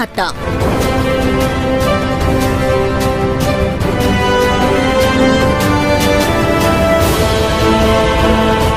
సువార్త.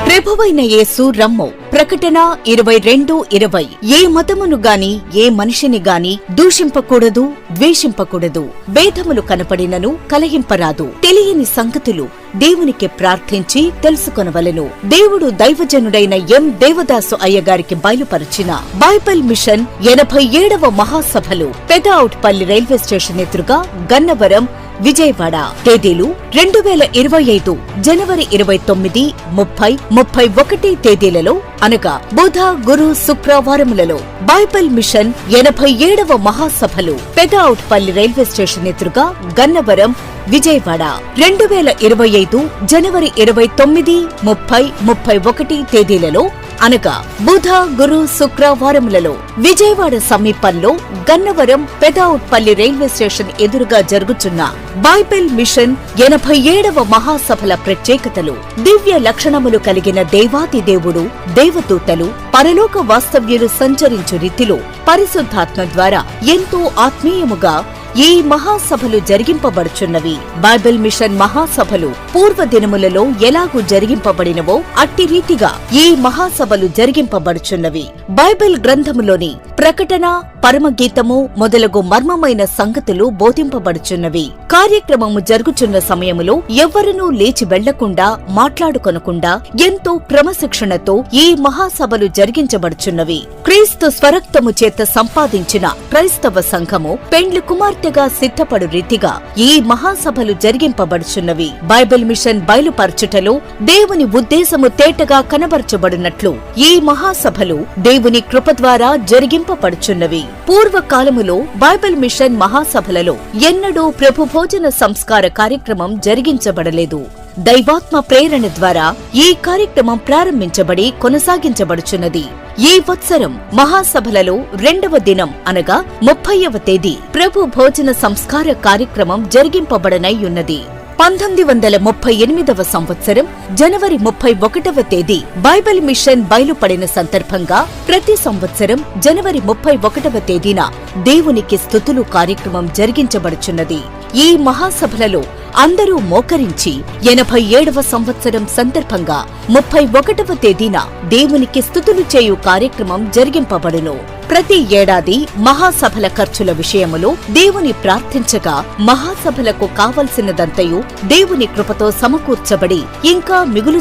ప్రభువైన యేసు రమ్ము. ప్రకటన 22:20. ఏ మతమును గాని ఏ మనిషిని గాని దూషింపకూడదు, ద్వేషింపకూడదు. భేదములు కనపడినను కలహింపరాదు. తెలియని సంగతులు దేవునికి ప్రార్థించి తెలుసుకొనవలెను. దేవుడు దైవజనుడైన ఎం దేవదాసు అయ్యగారికి బయలుపరిచిన బైబిల్ మిషన్ 87వ మహాసభలు పెదఔట్పల్లి రైల్వే స్టేషన్ ఎదురుగా గన్నవరం, విజయవాడ. తేదీలు 2025 జనవరి 29, 30, 31 తేదీలలో అనగా బుధ, గురు, శుక్రవారములలో. బైబిల్ మిషన్ 87వ మహాసభలు పెదఔట్పల్లి రైల్వే స్టేషన్ ఎదురుగా గన్నవరం, విజయవాడ. 2025 జనవరి 29, 30, 31 తేదీలలో అనగా బుధ, గురు, శుక్రవారములలో. విజయవాడ సమీపంలో గన్నవరం పెదఔట్పల్లి రైల్వే స్టేషన్ ఎదురుగా జరుగుతున్న బైబిల్ మిషన్ 87వ మహాసభల ప్రత్యేకతలు. దివ్య లక్షణములు కలిగిన దేవాది దేవుడు, దేవదూతలు, పరలోక వాస్తవ్యులు సంచరించు రీతిలో పరిశుద్ధాత్మ ద్వారా ఎంతో ఆత్మీయముగా ఈ మహాసభలు జరిగింపబడుచున్నవి. బైబిల్ మిషన్ మహాసభలు పూర్వ దినములలో ఎలాగూ జరిగింపబడినవో అట్టి రీతిగా ఈ మహాసభలు జరిగింపబడుచున్నవి. బైబిల్ గ్రంథములోని ప్రకటన, పరమగీతము మొదలగు మర్మమైన సంగతులు బోధింపబడుచున్నవి. కార్యక్రమము జరుగుచున్న సమయములో ఎవ్వరనూ లేచి వెళ్లకుండా, మాట్లాడుకొనకుండా ఎంతో క్రమశిక్షణతో ఈ మహాసభలు జరిగించబడుచున్నవి. క్రీస్తు స్వరక్తము చేత సంపాదించిన క్రైస్తవ సంఘము పెండ్లి కుమార్తెగా సిద్ధపడు రీతిగా ఈ మహాసభలు జరిగింపబడుచున్నవి. బైబిల్ మిషన్ బయలుపరచుటలో దేవుని ఉద్దేశము తేటగా కనబరచబడినట్లు ఈ మహాసభలు దేవుని కృప ద్వారా జరిగింపబడుచున్నవి. పూర్వకాలములో బైబిల్ మిషన్ మహాసభలలో ఎన్నడూ ప్రభు భోజన సంస్కార కార్యక్రమం జరిగించబడలేదు. దైవాత్మ ప్రేరణ ద్వారా ఈ కార్యక్రమం ప్రారంభించబడి కొనసాగించబడుచున్నది. ఈ వత్సరం మహాసభలలో 2వ దినం అనగా 30వ తేదీ ప్రభు భోజన సంస్కార కార్యక్రమం జరిగింపబడనయ్యున్నది. 1938వ సంవత్సరం జనవరి 31వ తేదీ బైబిల్ మిషన్ బయలుపడిన సందర్భంగా ప్రతి సంవత్సరం జనవరి 31వ తేదీన దేవునికి స్తుతులు కార్యక్రమం జరిగించబడుచున్నది. ఈ మహాసభలలో అందరూ మోకరించి 87వ సంవత్సరం సందర్భంగా 31వ తేదీన దేవునికి స్తుతులు చేయు కార్యక్రమం జరిగింపబడును. ప్రతి ఏడాది మహాసభల ఖర్చుల విషయములో దేవుని ప్రార్థించగా మహాసభలకు కావలసినదంతయు దేవుని కృపతో సమకూర్చబడి ఇంకా మిగులు